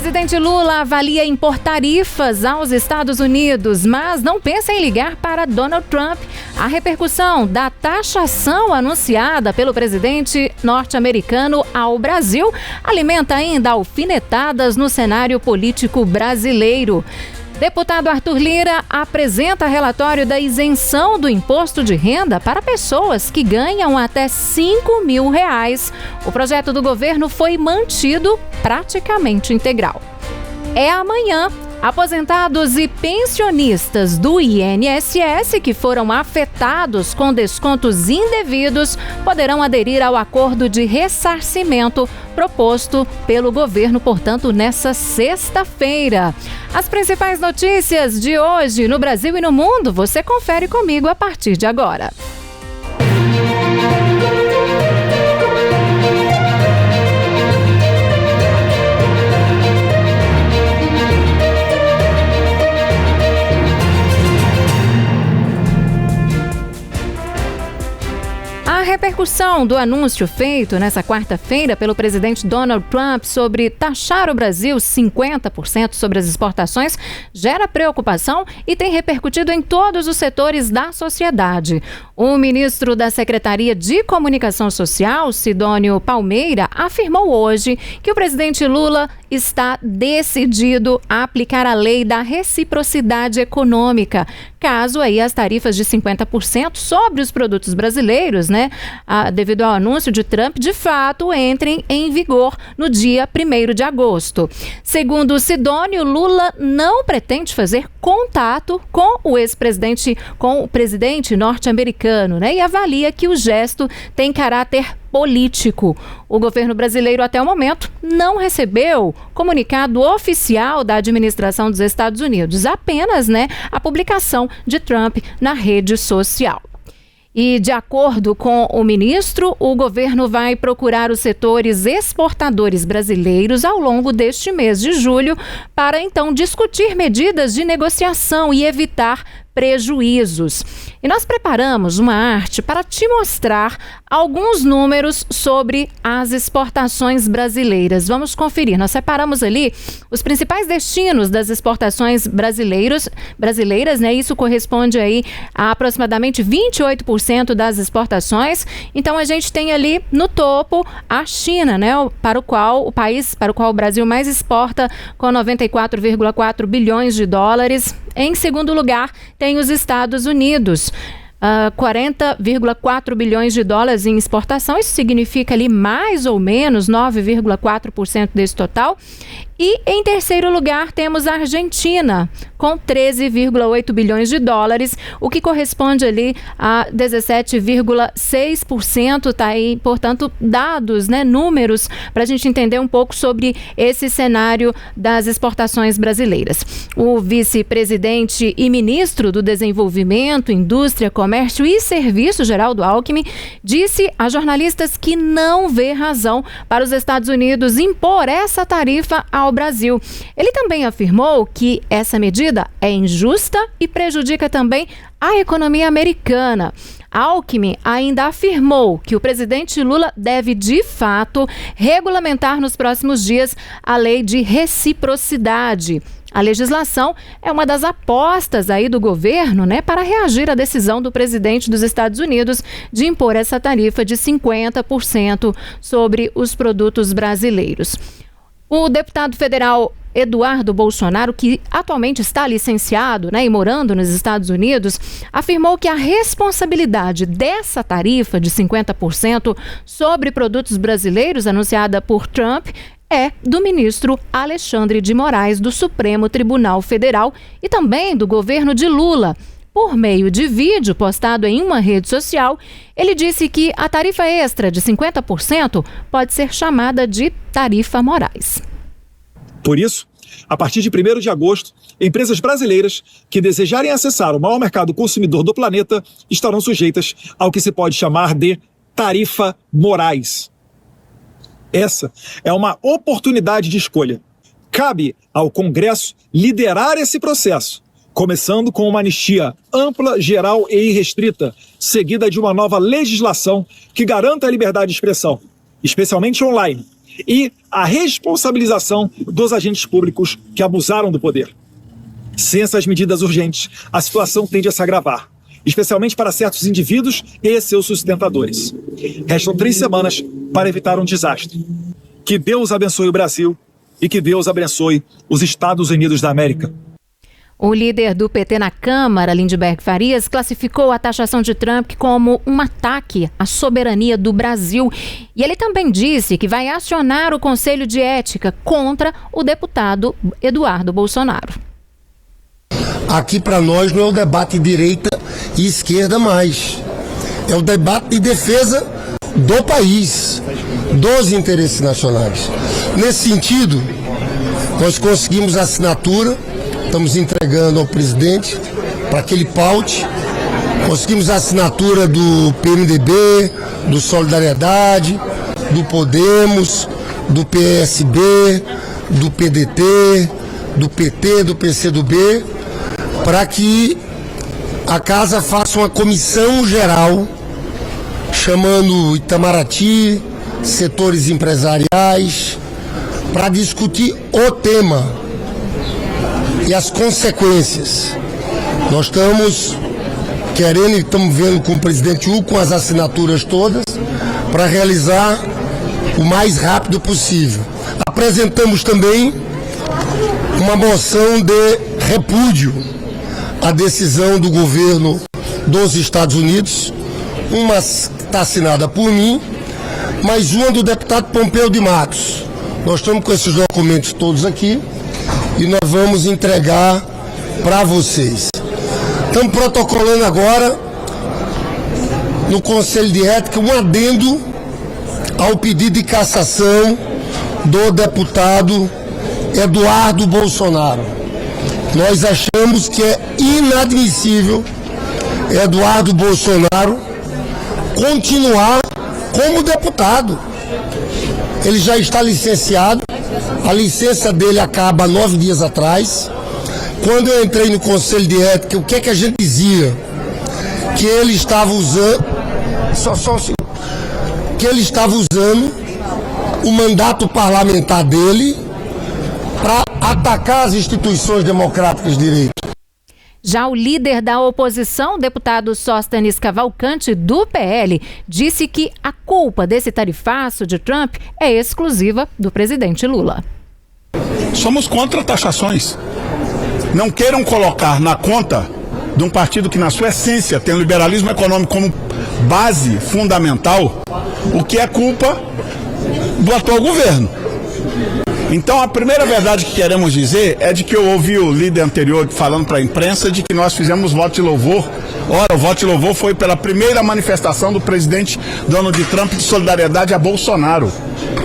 Presidente Lula avalia impor tarifas aos Estados Unidos, mas não pensa em ligar para Donald Trump. A repercussão da taxação anunciada pelo presidente norte-americano ao Brasil alimenta ainda alfinetadas no cenário político brasileiro. Deputado Arthur Lira apresenta relatório da isenção do imposto de renda para pessoas que ganham até R$5.000. O projeto do governo foi mantido praticamente integral. É amanhã. Aposentados e pensionistas do INSS que foram afetados com descontos indevidos poderão aderir ao acordo de ressarcimento proposto pelo governo, portanto, nessa sexta-feira. As principais notícias de hoje no Brasil e no mundo você confere comigo a partir de agora. A repercussão do anúncio feito nessa quarta-feira pelo presidente Donald Trump sobre taxar o Brasil 50% sobre as exportações gera preocupação e tem repercutido em todos os setores da sociedade. O ministro da Secretaria de Comunicação Social, Sidônio Palmeira, afirmou hoje que o presidente Lula está decidido a aplicar a lei da reciprocidade econômica, caso aí as tarifas de 50% sobre os produtos brasileiros, devido ao anúncio de Trump, de fato entrem em vigor no dia 1º de agosto. Segundo o Sidônio, Lula não pretende fazer contato com o presidente norte-americano, e avalia que o gesto tem caráter político. O governo brasileiro, até o momento, não recebeu comunicado oficial da administração dos Estados Unidos, apenas a publicação de Trump na rede social. E, de acordo com o ministro, o governo vai procurar os setores exportadores brasileiros ao longo deste mês de julho para, então, discutir medidas de negociação e evitar prejuízos. E nós preparamos uma arte para te mostrar alguns números sobre as exportações brasileiras. Vamos conferir. Nós separamos ali os principais destinos das exportações brasileiras, Isso corresponde aí a aproximadamente 28% das exportações. Então a gente tem ali no topo a China, o país para o qual o Brasil mais exporta, com 94,4 bilhões de dólares. Em segundo lugar, tem os Estados Unidos, 40,4 bilhões de dólares em exportação. Isso significa ali mais ou menos 9,4% desse total. E em terceiro lugar temos a Argentina, com 13,8 bilhões de dólares, o que corresponde ali a 17,6%. Tá aí, portanto, dados, números, para a gente entender um pouco sobre esse cenário das exportações brasileiras. O vice-presidente e ministro do Desenvolvimento, Indústria, Comércio e Serviço, Geraldo Alckmin, disse a jornalistas que não vê razão para os Estados Unidos impor essa tarifa ao Brasil. Ele também afirmou que essa medida é injusta e prejudica também a economia americana. Alckmin ainda afirmou que o presidente Lula deve, de fato, regulamentar nos próximos dias a lei de reciprocidade. A legislação é uma das apostas aí do governo, para reagir à decisão do presidente dos Estados Unidos de impor essa tarifa de 50% sobre os produtos brasileiros. O deputado federal Eduardo Bolsonaro, que atualmente está licenciado e morando nos Estados Unidos, afirmou que a responsabilidade dessa tarifa de 50% sobre produtos brasileiros anunciada por Trump é do ministro Alexandre de Moraes, do Supremo Tribunal Federal, e também do governo de Lula. Por meio de vídeo postado em uma rede social, ele disse que a tarifa extra de 50% pode ser chamada de tarifa Moraes. Por isso, a partir de 1º de agosto, empresas brasileiras que desejarem acessar o maior mercado consumidor do planeta estarão sujeitas ao que se pode chamar de tarifa Moraes. Essa é uma oportunidade de escolha. Cabe ao Congresso liderar esse processo, começando com uma anistia ampla, geral e irrestrita, seguida de uma nova legislação que garanta a liberdade de expressão, especialmente online, e a responsabilização dos agentes públicos que abusaram do poder. Sem essas medidas urgentes, a situação tende a se agravar, especialmente para certos indivíduos e seus sustentadores. Restam 3 semanas para evitar um desastre. Que Deus abençoe o Brasil e que Deus abençoe os Estados Unidos da América. O líder do PT na Câmara, Lindbergh Farias, classificou a taxação de Trump como um ataque à soberania do Brasil. E ele também disse que vai acionar o Conselho de Ética contra o deputado Eduardo Bolsonaro. Aqui para nós não é o debate direita e esquerda mais. É o debate de defesa do país, dos interesses nacionais. Nesse sentido, nós conseguimos a assinatura, estamos entregando ao presidente para que ele paute. Conseguimos a assinatura do PMDB, do Solidariedade, do Podemos, do PSB, do PDT, do PT, do PCdoB, para que a Casa faça uma comissão geral, chamando Itamaraty, setores empresariais, para discutir o tema e as consequências. Nós estamos querendo e estamos vendo com o presidente Hugo, com as assinaturas todas, para realizar o mais rápido possível. Apresentamos também uma moção de repúdio à decisão do governo dos Estados Unidos, uma está assinada por mim, mas uma do deputado Pompeu de Matos. Nós estamos com esses documentos todos aqui e nós vamos entregar para vocês. Estamos protocolando agora no Conselho de Ética um adendo ao pedido de cassação do deputado Eduardo Bolsonaro. Nós achamos que é inadmissível Eduardo Bolsonaro continuar como deputado. Ele já está licenciado, a licença dele acaba 9 dias atrás. Quando eu entrei no Conselho de Ética, o que é que a gente dizia? Que ele estava usando, que ele estava usando o mandato parlamentar dele para atacar as instituições democráticas de direito. Já o líder da oposição, deputado Sóstenes Cavalcante, do PL, disse que a culpa desse tarifaço de Trump é exclusiva do presidente Lula. Somos contra taxações. Não queiram colocar na conta de um partido que, na sua essência, tem o liberalismo econômico como base fundamental, o que é culpa do atual governo. Então, a primeira verdade que queremos dizer é de que eu ouvi o líder anterior falando para a imprensa de que nós fizemos voto de louvor. Ora, o voto de louvor foi pela primeira manifestação do presidente Donald Trump de solidariedade a Bolsonaro.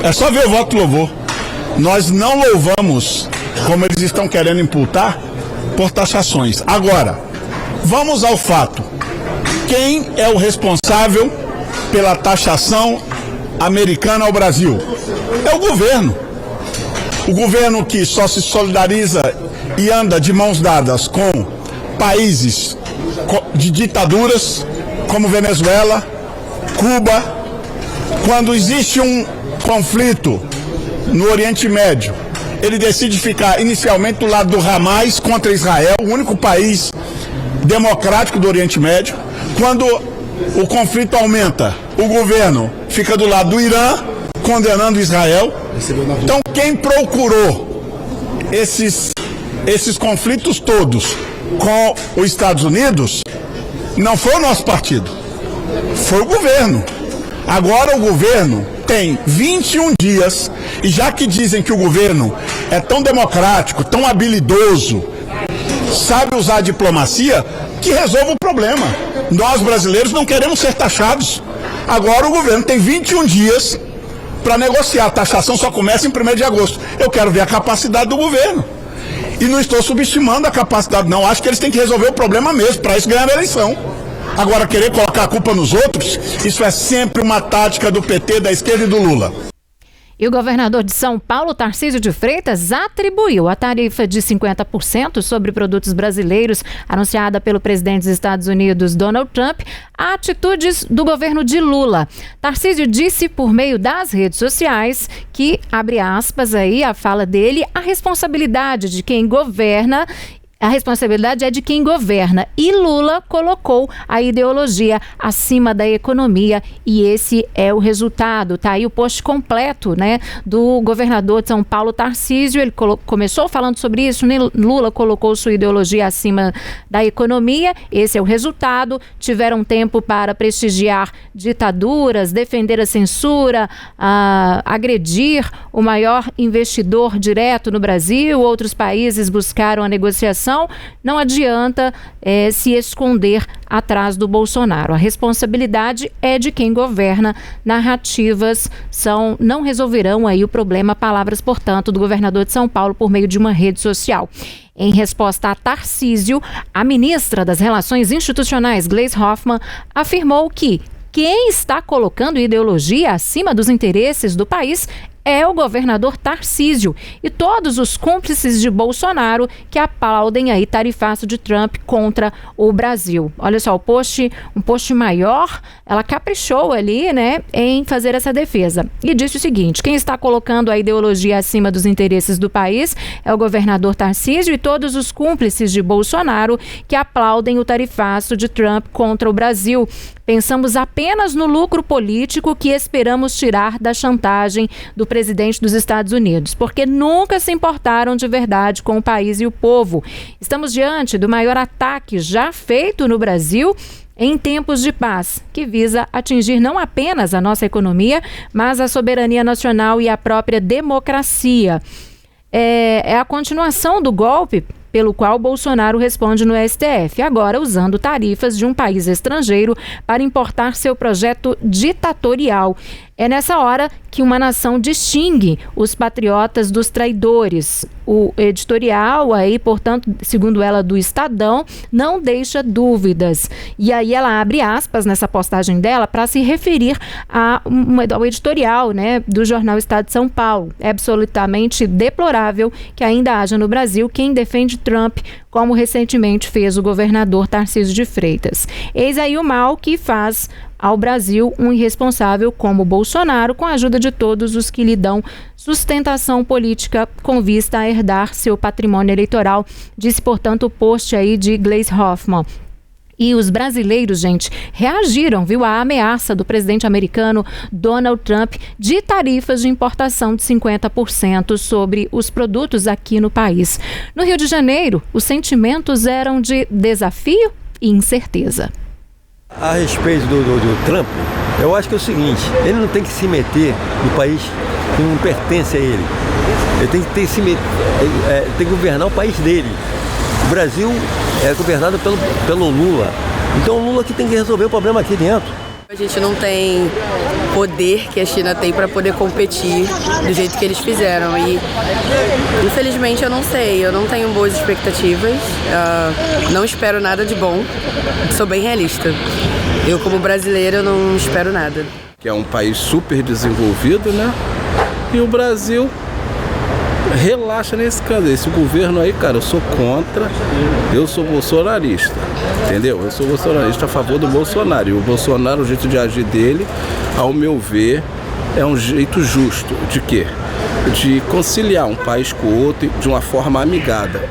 É só ver o voto de louvor. Nós não louvamos, como eles estão querendo imputar, por taxações. Agora, vamos ao fato. Quem é o responsável pela taxação americana ao Brasil? É o governo. O governo que só se solidariza e anda de mãos dadas com países de ditaduras, como Venezuela, Cuba. Quando existe um conflito no Oriente Médio, ele decide ficar inicialmente do lado do Hamas contra Israel, o único país democrático do Oriente Médio. Quando o conflito aumenta, o governo fica do lado do Irã, condenando Israel. Então, quem procurou esses conflitos todos com os Estados Unidos não foi o nosso partido, foi o governo. Agora o governo tem 21 dias, e já que dizem que o governo é tão democrático, tão habilidoso, sabe usar a diplomacia, que resolva o problema. Nós, brasileiros, não queremos ser taxados. Agora o governo tem 21 dias para negociar. A taxação só começa em 1º de agosto. Eu quero ver a capacidade do governo. E não estou subestimando a capacidade, não. Acho que eles têm que resolver o problema mesmo. Para isso ganhar a eleição. Agora, querer colocar a culpa nos outros, isso é sempre uma tática do PT, da esquerda e do Lula. E o governador de São Paulo, Tarcísio de Freitas, atribuiu a tarifa de 50% sobre produtos brasileiros anunciada pelo presidente dos Estados Unidos, Donald Trump, a atitudes do governo de Lula. Tarcísio disse por meio das redes sociais que, abre aspas aí, a fala dele, a responsabilidade é de quem governa e Lula colocou a ideologia acima da economia e esse é o resultado. Tá aí o post completo, né, do governador de São Paulo, Tarcísio. Ele começou falando sobre isso, né? Lula colocou sua ideologia acima da economia, esse é o resultado. Tiveram tempo para prestigiar ditaduras, defender a censura, agredir o maior investidor direto no Brasil. Outros países buscaram a negociação. Não adianta se esconder atrás do Bolsonaro. A responsabilidade é de quem governa. Narrativas não resolverão aí o problema. Palavras, portanto, do governador de São Paulo por meio de uma rede social. Em resposta a Tarcísio, a ministra das Relações Institucionais, Gleisi Hoffmann, afirmou que quem está colocando ideologia acima dos interesses do país é o governador Tarcísio e todos os cúmplices de Bolsonaro que aplaudem aí tarifaço de Trump contra o Brasil. Olha só, um post maior, ela caprichou ali, né, em fazer essa defesa. E disse o seguinte: quem está colocando a ideologia acima dos interesses do país é o governador Tarcísio e todos os cúmplices de Bolsonaro que aplaudem o tarifaço de Trump contra o Brasil. Pensamos apenas no lucro político que esperamos tirar da chantagem do presidente dos Estados Unidos, porque nunca se importaram de verdade com o país e o povo. Estamos diante do maior ataque já feito no Brasil em tempos de paz, que visa atingir não apenas a nossa economia, mas a soberania nacional e a própria democracia. É a continuação do golpe pelo qual Bolsonaro responde no STF, agora usando tarifas de um país estrangeiro para importar seu projeto ditatorial. É nessa hora que uma nação distingue os patriotas dos traidores. O editorial aí, portanto, segundo ela, do Estadão, não deixa dúvidas. E aí ela abre aspas nessa postagem dela para se referir ao editorial, né, do jornal Estado de São Paulo. É absolutamente deplorável que ainda haja no Brasil quem defende Trump, como recentemente fez o governador Tarcísio de Freitas. Eis aí o mal que faz ao Brasil um irresponsável como Bolsonaro, com a ajuda de todos os que lhe dão sustentação política com vista a herdar seu patrimônio eleitoral, disse, portanto, o post aí de Gleisi Hoffmann. E os brasileiros, gente, reagiram, viu, à ameaça do presidente americano Donald Trump de tarifas de importação de 50% sobre os produtos aqui no país. No Rio de Janeiro, os sentimentos eram de desafio e incerteza. A respeito do Trump, eu acho que é o seguinte: ele não tem que se meter no país que não pertence a ele. Ele tem que tem que governar o país dele. O Brasil é governado pelo Lula. Então o Lula que tem que resolver o problema aqui dentro. A gente não tem poder que a China tem para poder competir do jeito que eles fizeram. E infelizmente eu não sei, eu não tenho boas expectativas, não espero nada de bom, sou bem realista. Eu como brasileira eu não espero nada. Que é um país super desenvolvido, né? E o Brasil relaxa nesse caso. Esse governo aí, cara, eu sou contra, eu sou bolsonarista, entendeu? Eu sou bolsonarista a favor do Bolsonaro. E o Bolsonaro, o jeito de agir dele, ao meu ver, é um jeito justo. De quê? De conciliar um país com o outro de uma forma amigada.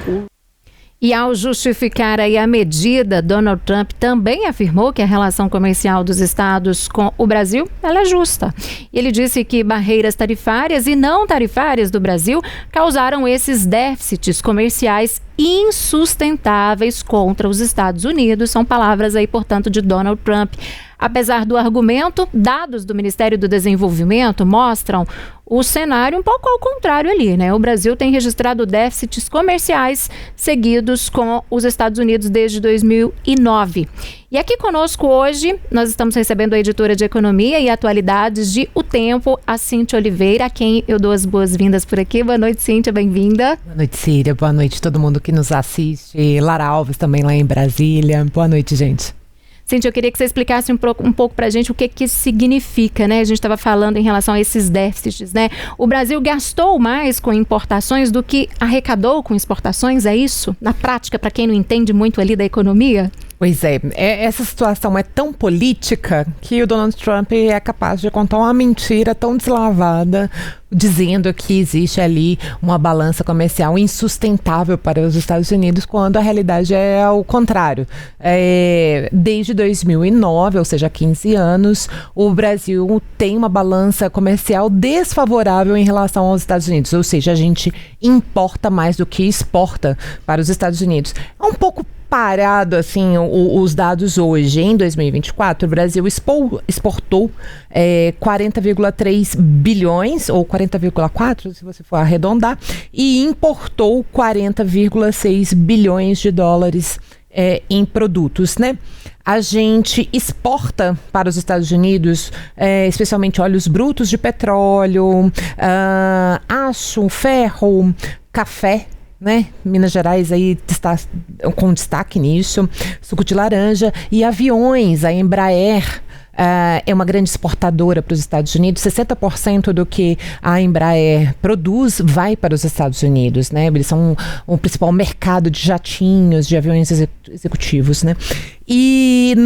E ao justificar aí a medida, Donald Trump também afirmou que a relação comercial dos estados com o Brasil, ela é justa. Ele disse que barreiras tarifárias e não tarifárias do Brasil causaram esses déficits comerciais insustentáveis contra os Estados Unidos. São palavras aí, portanto, de Donald Trump. Apesar do argumento, dados do Ministério do Desenvolvimento mostram o cenário um pouco ao contrário ali, né? O Brasil tem registrado déficits comerciais seguidos com os Estados Unidos desde 2009. E aqui conosco hoje, nós estamos recebendo a editora de Economia e Atualidades de O Tempo, a Cíntia Oliveira, a quem eu dou as boas-vindas por aqui. Boa noite, Cíntia, bem-vinda. Boa noite, Círia. Boa noite a todo mundo que nos assiste. Lara Alves também lá em Brasília. Boa noite, gente. Cíntia, eu queria que você explicasse um pouco para a gente o que isso significa, né? A gente estava falando em relação a esses déficits, né? O Brasil gastou mais com importações do que arrecadou com exportações, é isso? Na prática, para quem não entende muito ali da economia? Pois é, essa situação é tão política que o Donald Trump é capaz de contar uma mentira tão deslavada, dizendo que existe ali uma balança comercial insustentável para os Estados Unidos, quando a realidade é o contrário. Desde 2009, ou seja, há 15 anos, o Brasil tem uma balança comercial desfavorável em relação aos Estados Unidos, ou seja, a gente importa mais do que exporta para os Estados Unidos. É um pouco parado, assim, os dados hoje. Em 2024, o Brasil exportou 40,3 bilhões, ou 40,4, se você for arredondar, e importou 40,6 bilhões de dólares em produtos, né? A gente exporta para os Estados Unidos, especialmente óleos brutos de petróleo, aço, ferro, café, né? Minas Gerais aí está com destaque nisso, suco de laranja e aviões. A Embraer é uma grande exportadora para os Estados Unidos. 60% do que a Embraer produz vai para os Estados Unidos, né? Eles são o principal mercado de jatinhos, de aviões executivos, né? E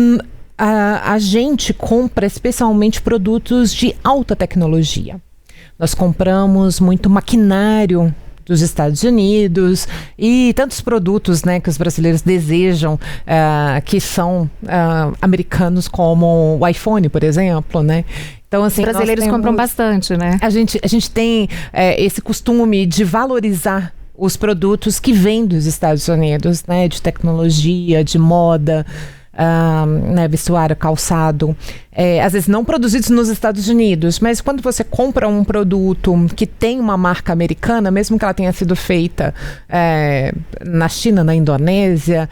a gente compra especialmente produtos de alta tecnologia. Nós compramos muito maquinário dos Estados Unidos e tantos produtos, né, que os brasileiros desejam, que são americanos, como o iPhone, por exemplo, né? Então, assim, os brasileiros compram bastante, né? A gente tem esse costume de valorizar os produtos que vêm dos Estados Unidos, né, de tecnologia, de moda, né, vestuário, calçado, às vezes não produzidos nos Estados Unidos, mas quando você compra um produto que tem uma marca americana, mesmo que ela tenha sido feita na China, na Indonésia,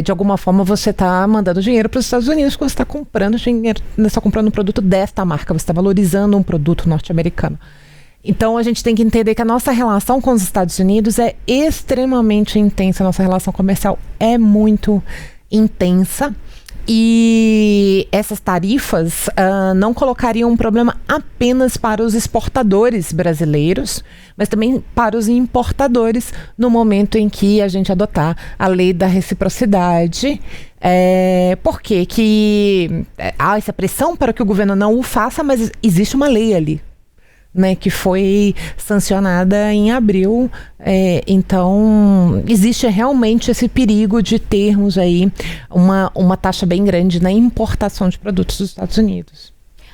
de alguma forma você está mandando dinheiro para os Estados Unidos, porque você está comprando dinheiro, você está comprando um produto desta marca, você está valorizando um produto norte-americano. Então, a gente tem que entender que a nossa relação com os Estados Unidos é extremamente intensa, a nossa relação comercial é muito intensa, e essas tarifas não colocariam um problema apenas para os exportadores brasileiros, mas também para os importadores no momento em que a gente adotar a lei da reciprocidade. Por quê? Que há essa pressão para que o governo não o faça, mas existe uma lei ali, né, que foi sancionada em abril, então existe realmente esse perigo de termos aí uma taxa bem grande na importação de produtos dos Estados Unidos.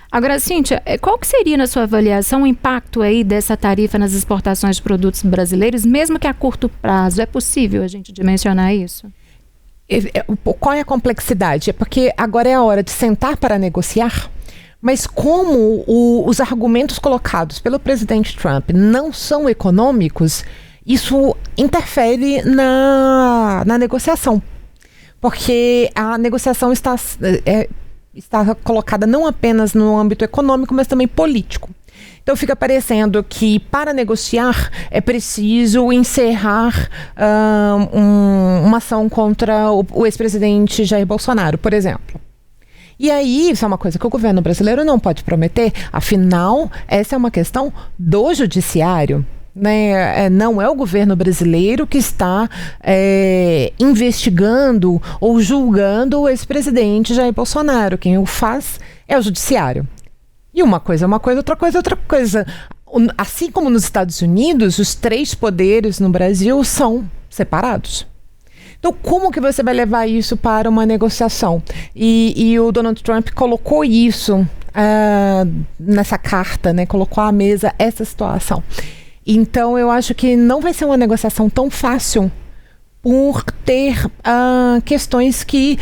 Agora, Cíntia, qual que seria, na sua avaliação, o impacto aí dessa tarifa nas exportações de produtos brasileiros, mesmo que a curto prazo? É possível a gente dimensionar isso? Qual é a complexidade? É porque agora é a hora de sentar para negociar. Mas como os argumentos colocados pelo presidente Trump não são econômicos, isso interfere na negociação. Porque a negociação está colocada não apenas no âmbito econômico, mas também político. Então fica parecendo que para negociar é preciso encerrar uma ação contra o ex-presidente Jair Bolsonaro, por exemplo. E aí, isso é uma coisa que o governo brasileiro não pode prometer, afinal, essa é uma questão do judiciário, né? Não é o governo brasileiro que está investigando ou julgando o ex-presidente Jair Bolsonaro. Quem o faz é o judiciário. E uma coisa é uma coisa, outra coisa é outra coisa. Assim como nos Estados Unidos, os 3 poderes no Brasil são separados. Então, como que você vai levar isso para uma negociação? E o Donald Trump colocou isso nessa carta, né? Colocou à mesa essa situação. Então, eu acho que não vai ser uma negociação tão fácil por ter questões que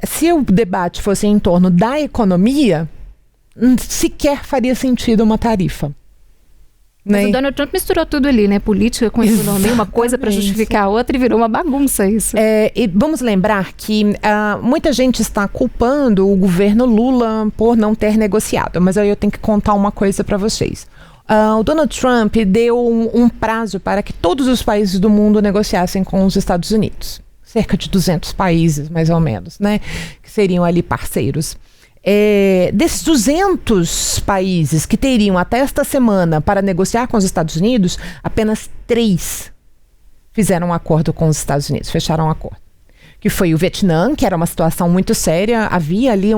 se o debate fosse em torno da economia, sequer faria sentido uma tarifa. Mas o Donald Trump misturou tudo ali, né? Política com economia, uma coisa para justificar a outra, e virou uma bagunça isso. E vamos lembrar que muita gente está culpando o governo Lula por não ter negociado, mas aí eu tenho que contar uma coisa para vocês. O Donald Trump deu um prazo para que todos os países do mundo negociassem com os Estados Unidos. cerca de 200 países, mais ou menos, né, que seriam ali parceiros. Desses 200 países que teriam até esta semana para negociar com os Estados Unidos, apenas 3 fizeram um acordo com os Estados Unidos, fecharam um acordo. Que foi o Vietnã, que era uma situação muito séria. Havia ali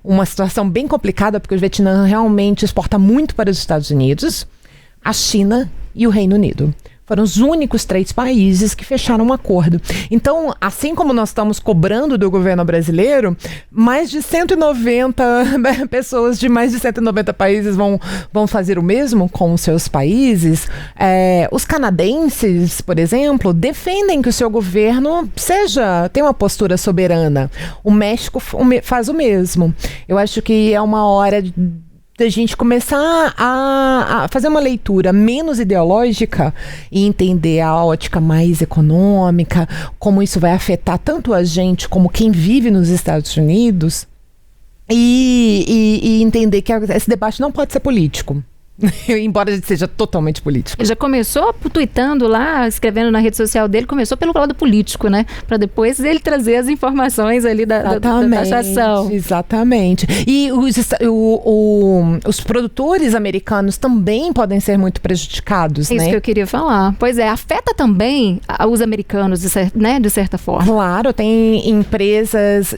uma situação bem complicada, porque o Vietnã realmente exporta muito para os Estados Unidos, a China e o Reino Unido. Foram os únicos 3 países que fecharam um acordo. Então, assim como nós estamos cobrando do governo brasileiro, mais de 190 pessoas de mais de 190 países vão fazer o mesmo com os seus países. Os canadenses, por exemplo, defendem que o seu governo tenha uma postura soberana. O México faz o mesmo. Eu acho que é uma hora da gente começar a fazer uma leitura menos ideológica e entender a ótica mais econômica, como isso vai afetar tanto a gente como quem vive nos Estados Unidos, e entender que esse debate não pode ser político. Embora ele seja totalmente político. Ele já começou tweetando lá, escrevendo na rede social dele, começou pelo lado político, né? Para depois ele trazer as informações ali da taxação. Exatamente. E os produtores americanos também podem ser muito prejudicados, né? Isso que eu queria falar. Pois é, afeta também os americanos, de certa forma. Claro, tem empresas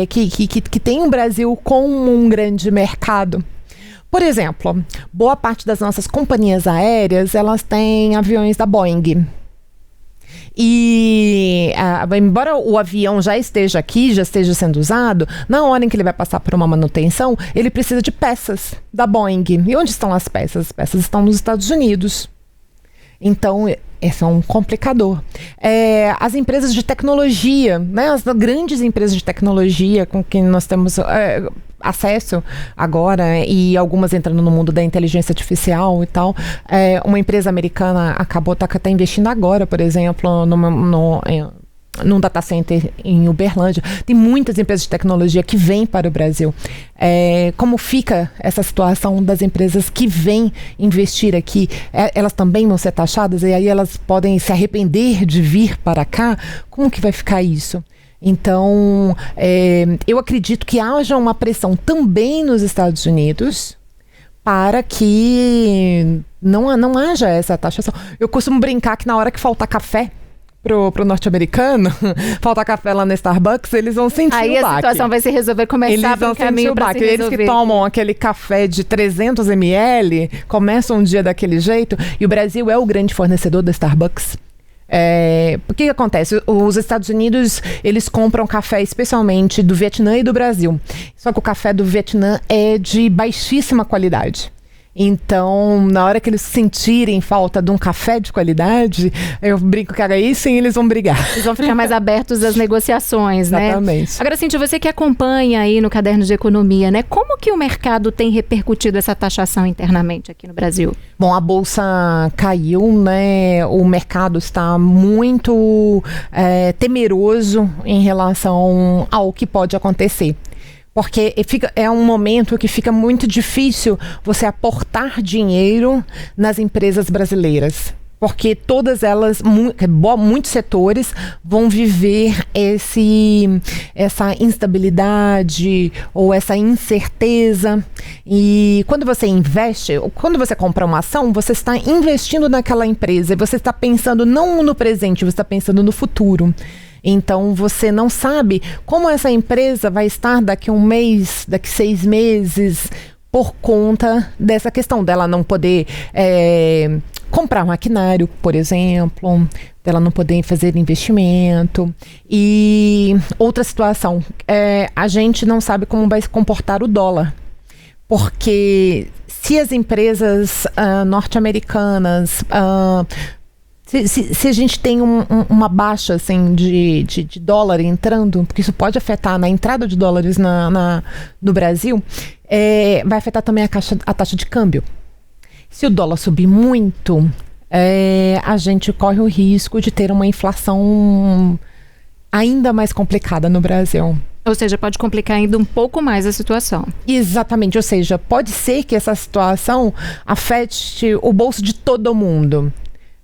que têm o Brasil como um grande mercado. Por exemplo, boa parte das nossas companhias aéreas, elas têm aviões da Boeing. E embora o avião já esteja aqui, já esteja sendo usado, na hora em que ele vai passar por uma manutenção, ele precisa de peças da Boeing. E onde estão as peças? As peças estão nos Estados Unidos. Então, esse é um complicador. As empresas de tecnologia, né, as grandes empresas de tecnologia com quem nós temos acesso agora, e algumas entrando no mundo da inteligência artificial e tal. Uma empresa americana tá investindo agora, por exemplo, num data center em Uberlândia. Tem muitas empresas de tecnologia que vêm para o Brasil. Como fica essa situação das empresas que vêm investir aqui? Elas também vão ser taxadas e aí elas podem se arrepender de vir para cá? Como que vai ficar isso? Então, eu acredito que haja uma pressão também nos Estados Unidos para que não haja essa taxação. Eu costumo brincar que na hora que faltar café pro norte-americano, faltar café lá na Starbucks, eles vão sentir o baque. Aí a situação vai se resolver, começar pelo caminho para se resolver. Eles que tomam aquele café de 300 ml, começam um dia daquele jeito, e o Brasil é o grande fornecedor da Starbucks. O que acontece? Os Estados Unidos, eles compram café especialmente do Vietnã e do Brasil. Só que o café do Vietnã é de baixíssima qualidade. Então, na hora que eles sentirem falta de um café de qualidade, eu brinco que aí sim eles vão brigar. Eles vão ficar mais abertos às negociações, né? Exatamente. Agora, Cíntia, você que acompanha aí no Caderno de Economia, né? Como que o mercado tem repercutido essa taxação internamente aqui no Brasil? Bom, a bolsa caiu, né? O mercado está muito temeroso em relação ao que pode acontecer. Porque é um momento que fica muito difícil você aportar dinheiro nas empresas brasileiras. Porque todas elas, muitos setores, vão viver essa instabilidade ou essa incerteza. E quando você investe, quando você compra uma ação, você está investindo naquela empresa. E você está pensando não no presente, você está pensando no futuro. Então, você não sabe como essa empresa vai estar daqui a um mês, daqui 6 meses, por conta dessa questão dela não poder comprar maquinário, por exemplo, dela não poder fazer investimento. E outra situação, a gente não sabe como vai se comportar o dólar. Porque se as empresas norte-americanas... Se a gente tem uma baixa assim, de dólar entrando, porque isso pode afetar na entrada de dólares no Brasil, vai afetar também a taxa de câmbio. Se o dólar subir muito, a gente corre o risco de ter uma inflação ainda mais complicada no Brasil. Ou seja, pode complicar ainda um pouco mais a situação. Exatamente, ou seja, pode ser que essa situação afete o bolso de todo mundo.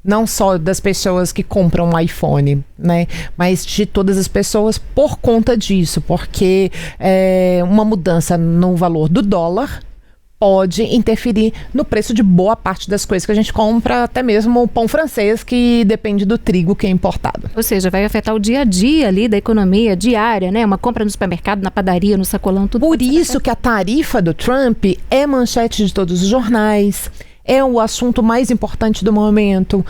Não só das pessoas que compram um iPhone, né? Mas de todas as pessoas por conta disso, porque uma mudança no valor do dólar pode interferir no preço de boa parte das coisas que a gente compra, até mesmo o pão francês, que depende do trigo que é importado. Ou seja, vai afetar o dia a dia ali da economia diária, né? Uma compra no supermercado, na padaria, no sacolão, tudo. Por isso que a tarifa do Trump é manchete de todos os jornais. É o assunto mais importante do momento,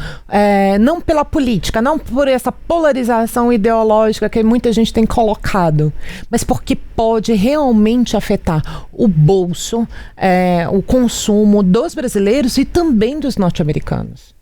não pela política, não por essa polarização ideológica que muita gente tem colocado, mas porque pode realmente afetar o bolso, o consumo dos brasileiros e também dos norte-americanos.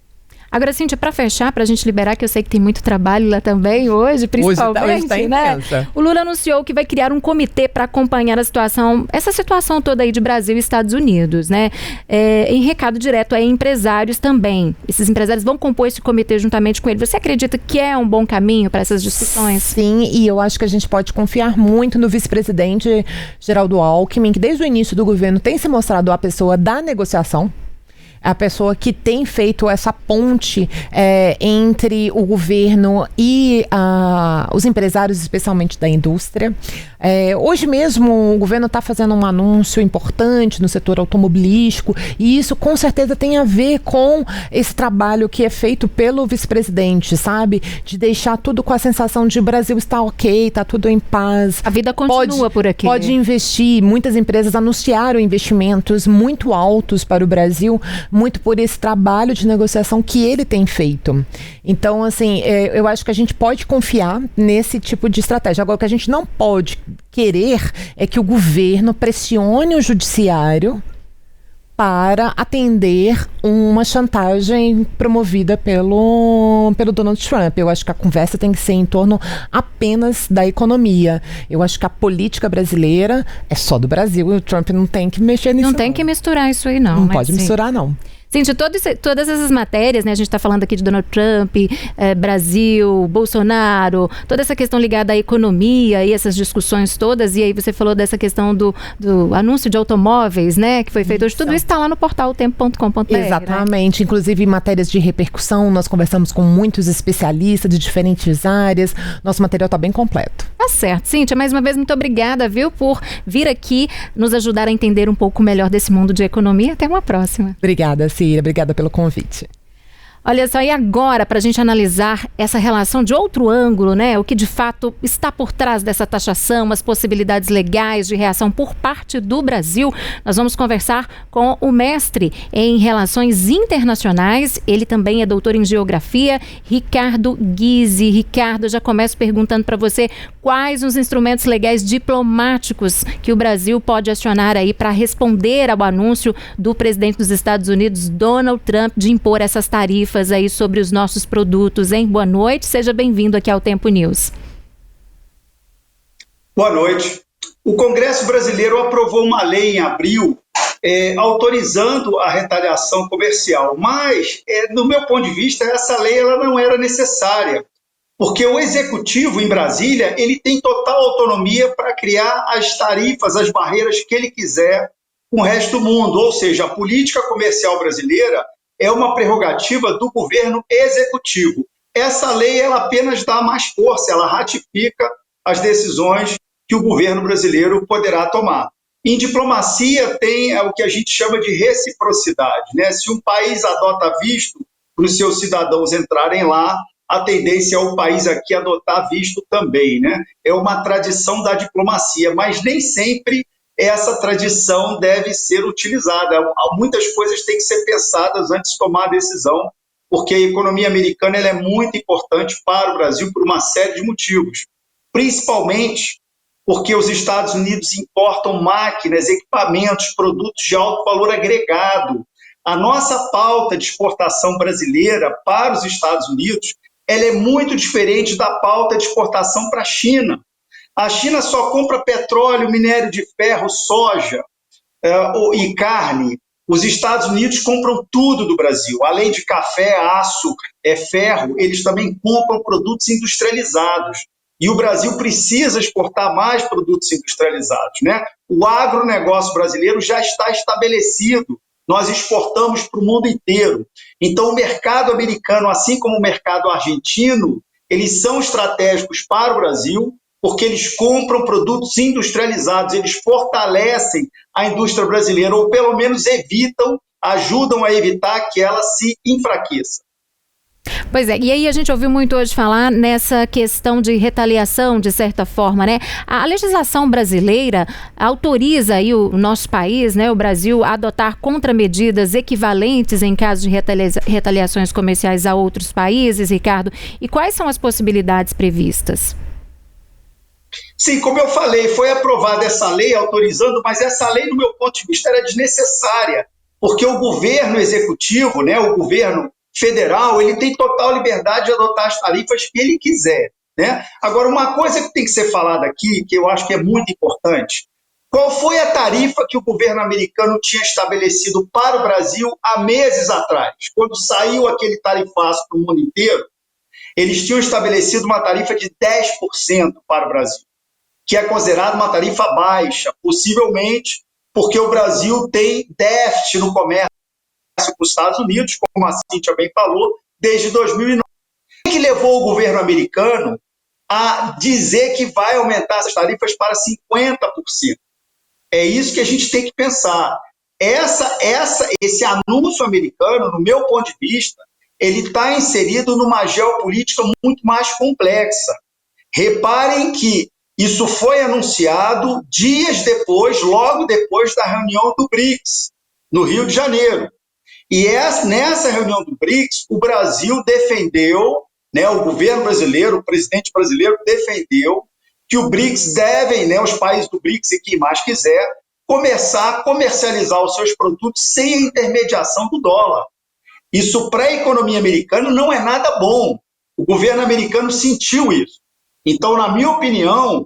Agora, Cíntia, para fechar, para a gente liberar, que eu sei que tem muito trabalho lá também hoje, principalmente, hoje tá né? intensa. O Lula anunciou que vai criar um comitê para acompanhar essa situação toda aí de Brasil e Estados Unidos, né? Em recado direto a empresários também. Esses empresários vão compor esse comitê juntamente com ele. Você acredita que é um bom caminho para essas discussões? Sim, e eu acho que a gente pode confiar muito no vice-presidente Geraldo Alckmin, que desde o início do governo tem se mostrado a pessoa da negociação. A pessoa que tem feito essa ponte entre o governo e os empresários, especialmente da indústria. Hoje mesmo o governo está fazendo um anúncio importante no setor automobilístico e isso com certeza tem a ver com esse trabalho que é feito pelo vice-presidente, sabe? De deixar tudo com a sensação de o Brasil está ok, está tudo em paz. A vida continua por aqui. Pode investir. Muitas empresas anunciaram investimentos muito altos para o Brasil, muito por esse trabalho de negociação que ele tem feito. Então, assim, eu acho que a gente pode confiar nesse tipo de estratégia. Agora, o que a gente não pode querer é que o governo pressione o judiciário para atender uma chantagem promovida pelo Donald Trump. Eu acho que a conversa tem que ser em torno apenas da economia. Eu acho que a política brasileira é só do Brasil e o Trump não tem que mexer nisso. Não tem que misturar isso aí, não. Não pode misturar, não. Cíntia, todas essas matérias, né? A gente está falando aqui de Donald Trump, Brasil, Bolsonaro, toda essa questão ligada à economia e essas discussões todas, e aí você falou dessa questão do anúncio de automóveis, né? Que foi feito hoje. Tudo isso está lá no portal tempo.com.br. Exatamente. Né? Inclusive matérias de repercussão, nós conversamos com muitos especialistas de diferentes áreas. Nosso material está bem completo. Tá certo. Cíntia, mais uma vez, muito obrigada, viu, por vir aqui nos ajudar a entender um pouco melhor desse mundo de economia. Até uma próxima. Obrigada, Cira. Obrigada pelo convite. Olha só, e agora, para a gente analisar essa relação de outro ângulo, né? O que de fato está por trás dessa taxação, as possibilidades legais de reação por parte do Brasil, nós vamos conversar com o mestre em Relações Internacionais, ele também é doutor em Geografia, Ricardo Guise. Ricardo, eu já começo perguntando para você quais os instrumentos legais diplomáticos que o Brasil pode acionar aí para responder ao anúncio do presidente dos Estados Unidos, Donald Trump, de impor essas tarifas aí sobre os nossos produtos, hein? Boa noite, seja bem-vindo aqui ao Tempo News. Boa noite. O Congresso brasileiro aprovou uma lei em abril autorizando a retaliação comercial, mas, do meu ponto de vista, essa lei ela não era necessária, porque o Executivo em Brasília ele tem total autonomia para criar as tarifas, as barreiras que ele quiser com o resto do mundo, ou seja, a política comercial brasileira é uma prerrogativa do governo executivo. Essa lei ela apenas dá mais força, ela ratifica as decisões que o governo brasileiro poderá tomar. Em diplomacia tem o que a gente chama de reciprocidade, né? Se um país adota visto para os seus cidadãos entrarem lá, a tendência é o país aqui adotar visto também, né? É uma tradição da diplomacia, mas nem sempre essa tradição deve ser utilizada. Muitas coisas têm que ser pensadas antes de tomar a decisão, porque a economia americana ela é muito importante para o Brasil por uma série de motivos. Principalmente porque os Estados Unidos importam máquinas, equipamentos, produtos de alto valor agregado. A nossa pauta de exportação brasileira para os Estados Unidos ela é muito diferente da pauta de exportação para a China. A China só compra petróleo, minério de ferro, soja e carne. Os Estados Unidos compram tudo do Brasil. Além de café, aço, ferro, eles também compram produtos industrializados. E o Brasil precisa exportar mais produtos industrializados, né? O agronegócio brasileiro já está estabelecido nós exportamos para o mundo inteiro. Então, o mercado americano, assim como o mercado argentino, eles são estratégicos para o Brasil, porque eles compram produtos industrializados, eles fortalecem a indústria brasileira, ou pelo menos ajudam a evitar que ela se enfraqueça. Pois é, e aí a gente ouviu muito hoje falar nessa questão de retaliação, de certa forma, né? A legislação brasileira autoriza aí o nosso país, né, o Brasil, a adotar contramedidas equivalentes em caso de retaliações comerciais a outros países, Ricardo. E quais são as possibilidades previstas? Sim, como eu falei, foi aprovada essa lei autorizando, mas essa lei, no meu ponto de vista, era desnecessária, porque o governo executivo, né, o governo federal, ele tem total liberdade de adotar as tarifas que ele quiser, né? Agora, uma coisa que tem que ser falada aqui, que eu acho que é muito importante, qual foi a tarifa que o governo americano tinha estabelecido para o Brasil há meses atrás? Quando saiu aquele tarifaço para o mundo inteiro, eles tinham estabelecido uma tarifa de 10% para o Brasil, que é considerada uma tarifa baixa, possivelmente porque o Brasil tem déficit no comércio com os Estados Unidos, como a Cíntia bem falou, desde 2009. O que levou o governo americano a dizer que vai aumentar essas tarifas para 50%? É isso que a gente tem que pensar. Esse anúncio americano, no meu ponto de vista, ele está inserido numa geopolítica muito mais complexa. Reparem que isso foi anunciado dias depois, logo depois da reunião do BRICS, no Rio de Janeiro. E nessa reunião do BRICS, o Brasil defendeu, né, o governo brasileiro, o presidente brasileiro defendeu que o BRICS devem, né, os países do BRICS e quem mais quiser, começar a comercializar os seus produtos sem a intermediação do dólar. Isso para a economia americana não é nada bom. O governo americano sentiu isso. Então, na minha opinião,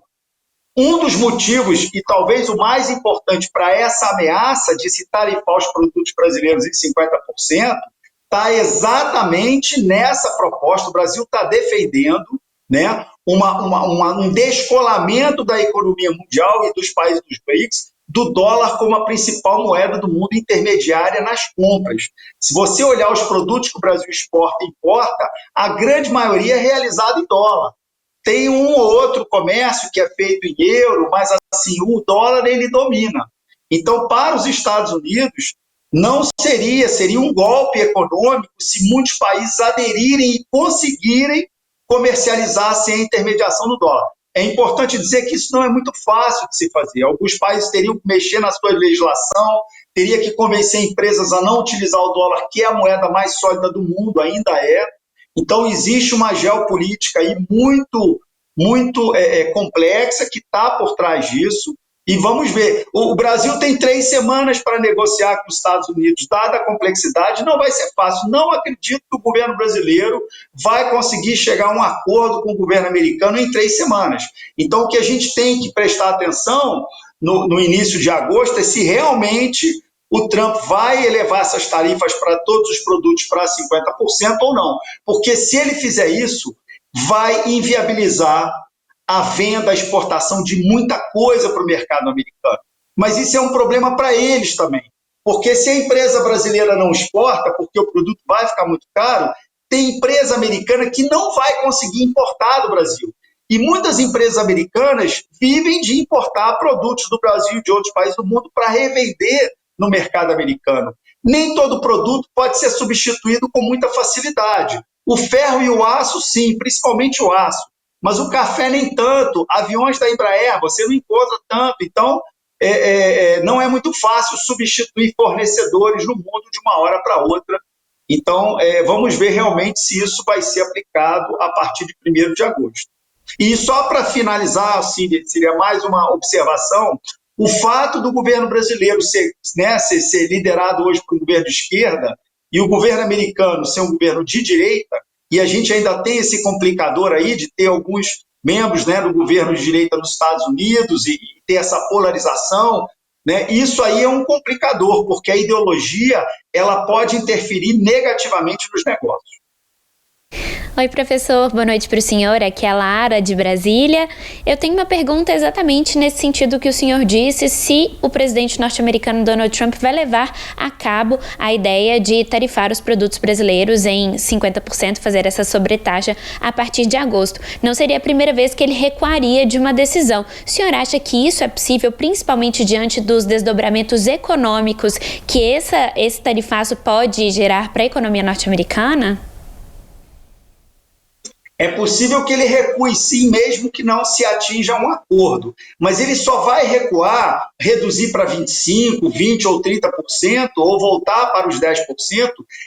um dos motivos, e talvez o mais importante para essa ameaça de se tarifar os produtos brasileiros em 50%, está exatamente nessa proposta. O Brasil está defendendo, né, um descolamento da economia mundial e dos países dos BRICS do dólar como a principal moeda do mundo intermediária nas compras. Se você olhar os produtos que o Brasil exporta e importa, a grande maioria é realizada em dólar. Tem um ou outro comércio que é feito em euro, mas assim, o dólar ele domina. Então, para os Estados Unidos, não seria um golpe econômico se muitos países aderirem e conseguirem comercializar sem a intermediação do dólar. É importante dizer que isso não é muito fácil de se fazer. Alguns países teriam que mexer na sua legislação, teria que convencer empresas a não utilizar o dólar, que é a moeda mais sólida do mundo, ainda é. Então, existe uma geopolítica aí muito complexa que está por trás disso. E vamos ver, o Brasil tem 3 semanas para negociar com os Estados Unidos, dada a complexidade, não vai ser fácil. Não acredito que o governo brasileiro vai conseguir chegar a um acordo com o governo americano em 3 semanas. Então, o que a gente tem que prestar atenção no início de agosto é se realmente o Trump vai elevar essas tarifas para todos os produtos para 50% ou não. Porque se ele fizer isso, vai inviabilizar a venda, a exportação de muita coisa para o mercado americano. Mas isso é um problema para eles também. Porque se a empresa brasileira não exporta, porque o produto vai ficar muito caro, tem empresa americana que não vai conseguir importar do Brasil. E muitas empresas americanas vivem de importar produtos do Brasil e de outros países do mundo para revender no mercado americano. Nem todo produto pode ser substituído com muita facilidade. O ferro e o aço, sim, principalmente o aço. Mas o café nem tanto. Aviões da Embraer, você não encontra tanto. Então, não é muito fácil substituir fornecedores no mundo de uma hora para outra. Então, vamos ver realmente se isso vai ser aplicado a partir de 1º de agosto. E só para finalizar, assim, seria mais uma observação, o fato do governo brasileiro ser liderado hoje por um governo de esquerda e o governo americano ser um governo de direita, e a gente ainda tem esse complicador aí de ter alguns membros, né, do governo de direita nos Estados Unidos e ter essa polarização, né, isso aí é um complicador, porque a ideologia ela pode interferir negativamente nos negócios. Oi, professor, boa noite para o senhor. Aqui é a Lara, de Brasília. Eu tenho uma pergunta exatamente nesse sentido que o senhor disse, se o presidente norte-americano Donald Trump vai levar a cabo a ideia de tarifar os produtos brasileiros em 50%, fazer essa sobretaxa a partir de agosto. Não seria a primeira vez que ele recuaria de uma decisão. O senhor acha que isso é possível, principalmente diante dos desdobramentos econômicos que esse tarifaço pode gerar para a economia norte-americana? É possível que ele recue sim, mesmo que não se atinja um acordo. Mas ele só vai recuar, reduzir para 25%, 20% ou 30%, ou voltar para os 10%,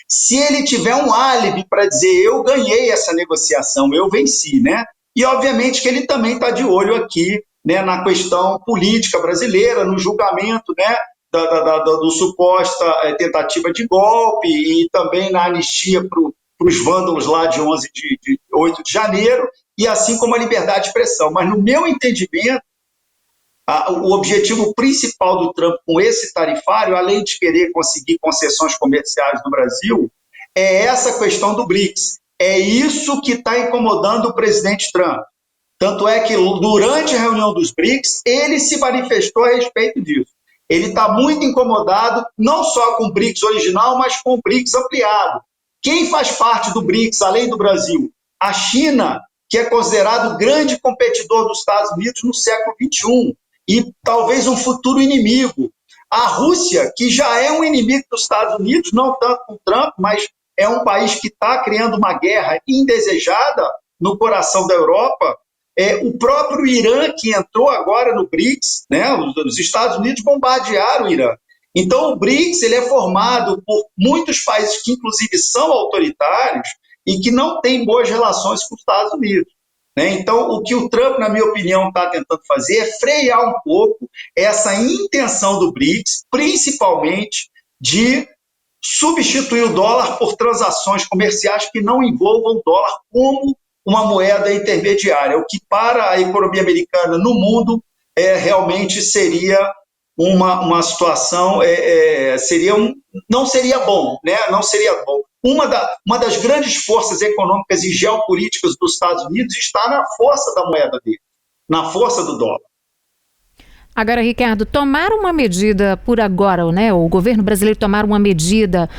se ele tiver um álibi para dizer: eu ganhei essa negociação, eu venci, né? E obviamente que ele também está de olho aqui, né, na questão política brasileira, no julgamento, né, do suposta tentativa de golpe, e também na anistia para os vândalos lá de 8 de janeiro, e assim como a liberdade de expressão. Mas, no meu entendimento, o objetivo principal do Trump com esse tarifário, além de querer conseguir concessões comerciais no Brasil, é essa questão do BRICS. É isso que está incomodando o presidente Trump. Tanto é que, durante a reunião dos BRICS, ele se manifestou a respeito disso. Ele está muito incomodado, não só com o BRICS original, mas com o BRICS ampliado. Quem faz parte do BRICS, além do Brasil? A China, que é considerado o grande competidor dos Estados Unidos no século XXI, e talvez um futuro inimigo. A Rússia, que já é um inimigo dos Estados Unidos, não tanto com o Trump, mas é um país que está criando uma guerra indesejada no coração da Europa. O próprio Irã, que entrou agora no BRICS, né? Os Estados Unidos bombardearam o Irã. Então, o BRICS ele é formado por muitos países que, inclusive, são autoritários e que não têm boas relações com os Estados Unidos, né? Então, o que o Trump, na minha opinião, está tentando fazer é frear um pouco essa intenção do BRICS, principalmente de substituir o dólar por transações comerciais que não envolvam o dólar como uma moeda intermediária, o que para a economia americana no mundo realmente seria uma situação, não seria bom, né? Não seria bom. Uma das grandes forças econômicas e geopolíticas dos Estados Unidos está na força da moeda dele, na força do dólar. Agora, Ricardo, tomar uma medida por agora, né? O governo brasileiro tomar uma medida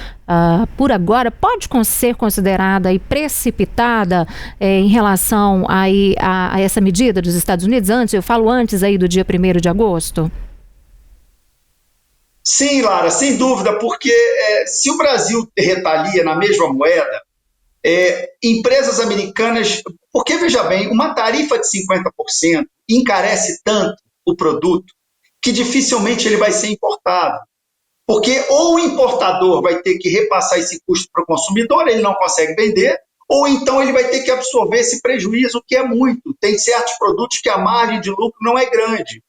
por agora pode ser considerada e precipitada em relação a essa medida dos Estados Unidos? Eu falo antes aí do dia 1º de agosto. Sim, Lara, sem dúvida, porque se o Brasil retalia na mesma moeda, empresas americanas... Porque, veja bem, uma tarifa de 50% encarece tanto o produto que dificilmente ele vai ser importado. Porque ou o importador vai ter que repassar esse custo para o consumidor, ele não consegue vender, ou então ele vai ter que absorver esse prejuízo, que é muito. Tem certos produtos que a margem de lucro não é grande.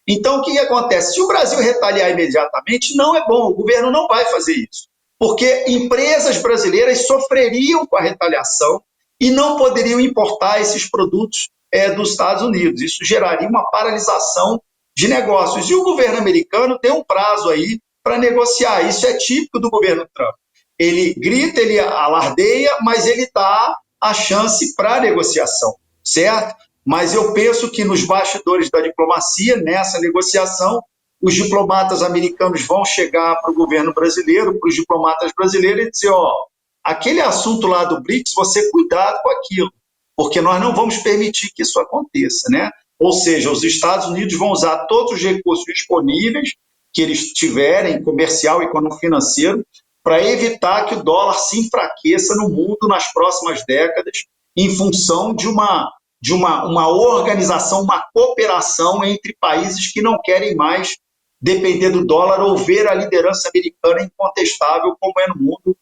Então, o que acontece? Se o Brasil retaliar imediatamente, não é bom, o governo não vai fazer isso. Porque empresas brasileiras sofreriam com a retaliação e não poderiam importar esses produtos dos Estados Unidos. Isso geraria uma paralisação de negócios. E o governo americano tem um prazo aí para negociar. Isso é típico do governo Trump. Ele grita, ele alardeia, mas ele dá a chance para a negociação, certo? Mas eu penso que nos bastidores da diplomacia, nessa negociação, os diplomatas americanos vão chegar para o governo brasileiro, para os diplomatas brasileiros e dizer: aquele assunto lá do BRICS, você cuidado com aquilo, porque nós não vamos permitir que isso aconteça, né? Ou seja, os Estados Unidos vão usar todos os recursos disponíveis que eles tiverem, comercial e econômico-financeiro, para evitar que o dólar se enfraqueça no mundo nas próximas décadas, em função de uma organização, uma cooperação entre países que não querem mais depender do dólar ou ver a liderança americana incontestável, como é no mundo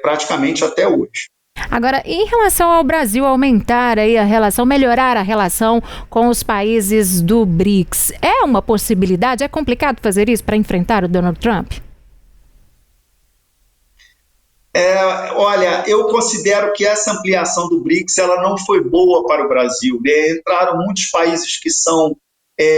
praticamente até hoje. Agora, em relação ao Brasil aumentar aí a relação, melhorar a relação com os países do BRICS, é uma possibilidade? É complicado fazer isso para enfrentar o Donald Trump? Olha, eu considero que essa ampliação do BRICS ela não foi boa para o Brasil, né? Entraram muitos países que são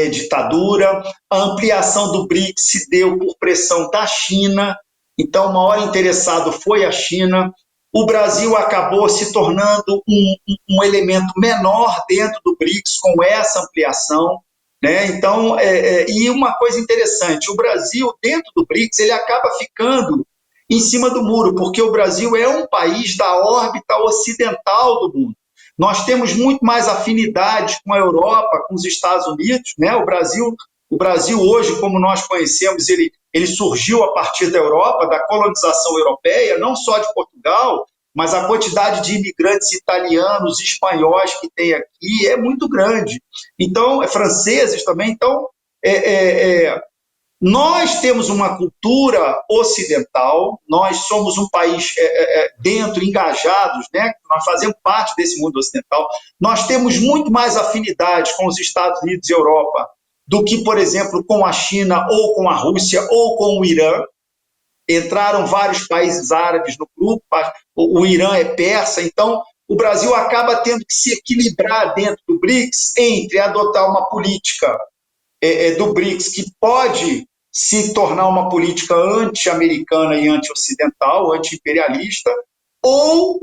ditadura, a ampliação do BRICS se deu por pressão da China, então o maior interessado foi a China. o Brasil acabou se tornando um elemento menor dentro do BRICS com essa ampliação, né? Então, e uma coisa interessante, o Brasil, dentro do BRICS, ele acaba ficando em cima do muro, porque o Brasil é um país da órbita ocidental do mundo. Nós temos muito mais afinidades com a Europa, com os Estados Unidos, né? O Brasil hoje, como nós conhecemos, ele surgiu a partir da Europa, da colonização europeia, não só de Portugal, mas a quantidade de imigrantes italianos, espanhóis que tem aqui é muito grande. Então, franceses também. Então, nós temos uma cultura ocidental, nós somos um país dentro, engajados, né? Nós fazemos parte desse mundo ocidental. Nós temos muito mais afinidade com os Estados Unidos e Europa do que, por exemplo, com a China, ou com a Rússia, ou com o Irã. Entraram vários países árabes no grupo, o Irã é persa, então o Brasil acaba tendo que se equilibrar dentro do BRICS entre adotar uma política do BRICS que pode se tornar uma política anti-americana e anti-ocidental, anti-imperialista, ou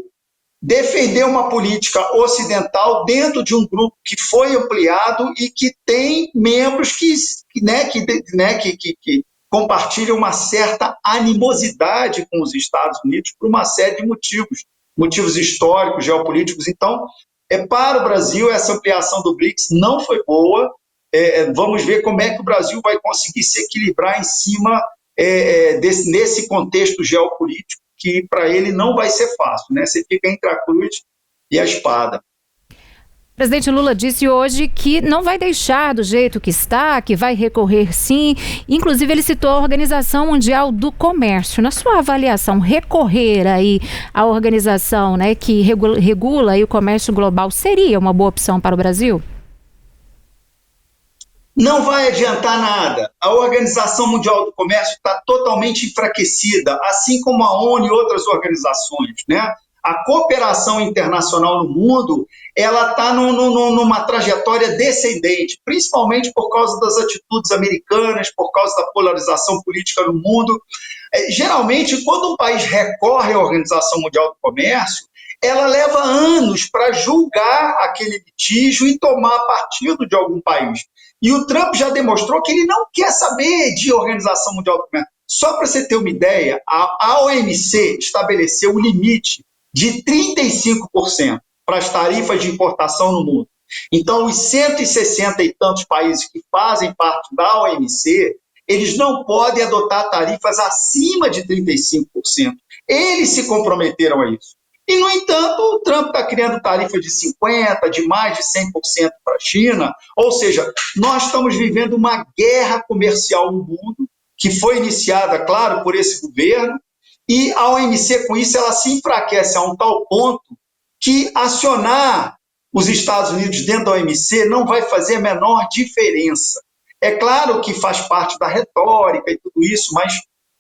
defender uma política ocidental dentro de um grupo que foi ampliado e que tem membros que compartilham uma certa animosidade com os Estados Unidos por uma série de motivos históricos, geopolíticos. Então, para o Brasil, essa ampliação do BRICS não foi boa. Vamos ver como é que o Brasil vai conseguir se equilibrar em cima nesse contexto geopolítico, que para ele não vai ser fácil, né? Você fica entre a cruz e a espada. O presidente Lula disse hoje que não vai deixar do jeito que está, que vai recorrer sim. Inclusive, ele citou a Organização Mundial do Comércio. Na sua avaliação, recorrer aí à organização, né, que regula aí o comércio global seria uma boa opção para o Brasil? Não vai adiantar nada. A Organização Mundial do Comércio está totalmente enfraquecida, assim como a ONU e outras organizações, né? A cooperação internacional no mundo, ela está numa trajetória descendente, principalmente por causa das atitudes americanas, por causa da polarização política no mundo. Geralmente, quando um país recorre à Organização Mundial do Comércio, ela leva anos para julgar aquele litígio e tomar partido de algum país. E o Trump já demonstrou que ele não quer saber de Organização Mundial do Comércio. Só para você ter uma ideia, a OMC estabeleceu o limite de 35% para as tarifas de importação no mundo. Então, os 160 e tantos países que fazem parte da OMC, eles não podem adotar tarifas acima de 35%. Eles se comprometeram a isso. E, no entanto, o Trump está criando tarifa de 50%, de mais de 100% para a China. Ou seja, nós estamos vivendo uma guerra comercial no mundo, que foi iniciada, claro, por esse governo, e a OMC, com isso, ela se enfraquece a um tal ponto que acionar os Estados Unidos dentro da OMC não vai fazer a menor diferença. É claro que faz parte da retórica e tudo isso, mas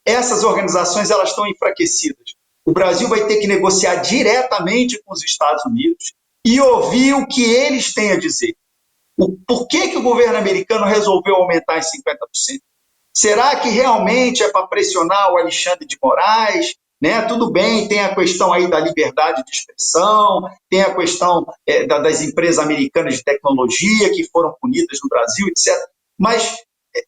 essas organizações elas estão enfraquecidas. O Brasil vai ter que negociar diretamente com os Estados Unidos e ouvir o que eles têm a dizer. Por que o governo americano resolveu aumentar em 50%? Será que realmente é para pressionar o Alexandre de Moraes? Né? Tudo bem, tem a questão aí da liberdade de expressão, tem a questão das empresas americanas de tecnologia que foram punidas no Brasil, etc. Mas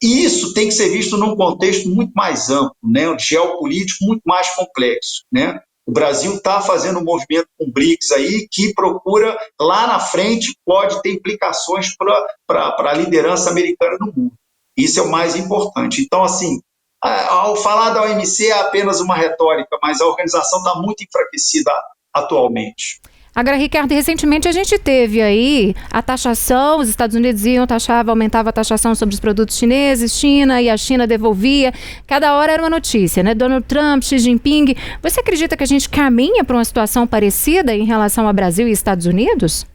isso tem que ser visto num contexto muito mais amplo, né? Um geopolítico muito mais complexo, né? O Brasil está fazendo um movimento com o BRICS aí que procura, lá na frente, pode ter implicações para a liderança americana no mundo. Isso é o mais importante. Então, assim, ao falar da OMC é apenas uma retórica, mas a organização está muito enfraquecida atualmente. Agora, Ricardo, recentemente a gente teve aí a taxação, os Estados Unidos aumentava a taxação sobre os produtos chineses, China, e a China devolvia. Cada hora era uma notícia, né? Donald Trump, Xi Jinping. Você acredita que a gente caminha para uma situação parecida em relação ao Brasil e Estados Unidos?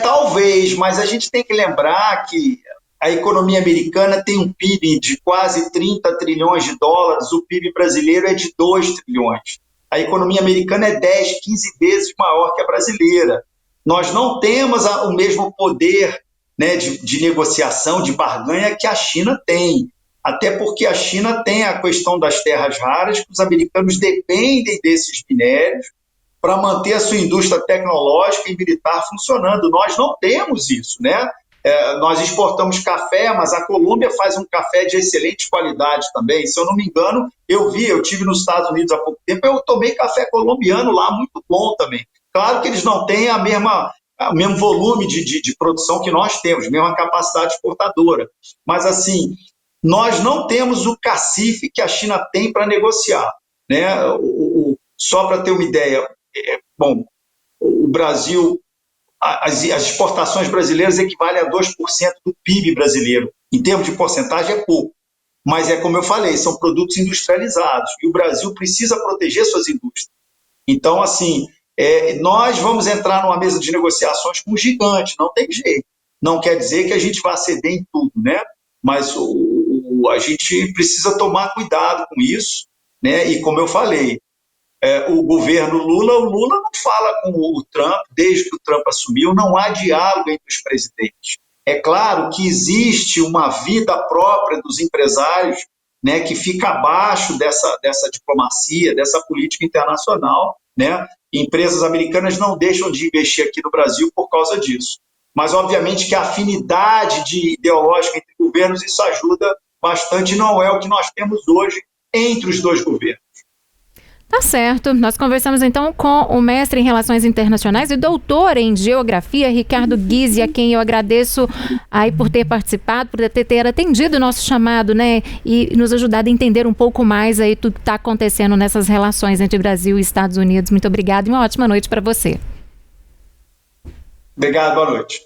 Talvez, mas a gente tem que lembrar que a economia americana tem um PIB de quase 30 trilhões de dólares, o PIB brasileiro é de 2 trilhões. A economia americana é 10, 15 vezes maior que a brasileira. Nós não temos o mesmo poder, né, de negociação, de barganha que a China tem. Até porque a China tem a questão das terras raras, que os americanos dependem desses minérios para manter a sua indústria tecnológica e militar funcionando. Nós não temos isso, né? Nós exportamos café, mas a Colômbia faz um café de excelente qualidade também. Se eu não me engano, eu tive nos Estados Unidos há pouco tempo, eu tomei café colombiano lá, muito bom também. Claro que eles não têm o mesmo volume de produção que nós temos, a mesma capacidade exportadora. Mas, assim, nós não temos o cacife que a China tem para negociar, né? Só para ter uma ideia, o Brasil, as exportações brasileiras equivalem a 2% do PIB brasileiro. Em termos de porcentagem é pouco, mas como eu falei, são produtos industrializados e o Brasil precisa proteger suas indústrias. Então, assim, nós vamos entrar numa mesa de negociações com um gigante, não tem jeito. Não quer dizer que a gente vai ceder em tudo, né? Mas a gente precisa tomar cuidado com isso, né? E como eu falei, o governo Lula não fala com o Trump, desde que o Trump assumiu, não há diálogo entre os presidentes. É claro que existe uma vida própria dos empresários, né, que fica abaixo dessa diplomacia, dessa política internacional, né? Empresas americanas não deixam de investir aqui no Brasil por causa disso. Mas, obviamente, que a afinidade ideológica entre governos, isso ajuda bastante, não é o que nós temos hoje entre os dois governos. Tá certo. Nós conversamos então com o mestre em Relações Internacionais e doutor em Geografia, Ricardo Ghisi, a quem eu agradeço aí por ter participado, por ter atendido o nosso chamado, né? E nos ajudado a entender um pouco mais aí tudo que está acontecendo nessas relações entre Brasil e Estados Unidos. Muito obrigado e uma ótima noite para você. Obrigado, boa noite.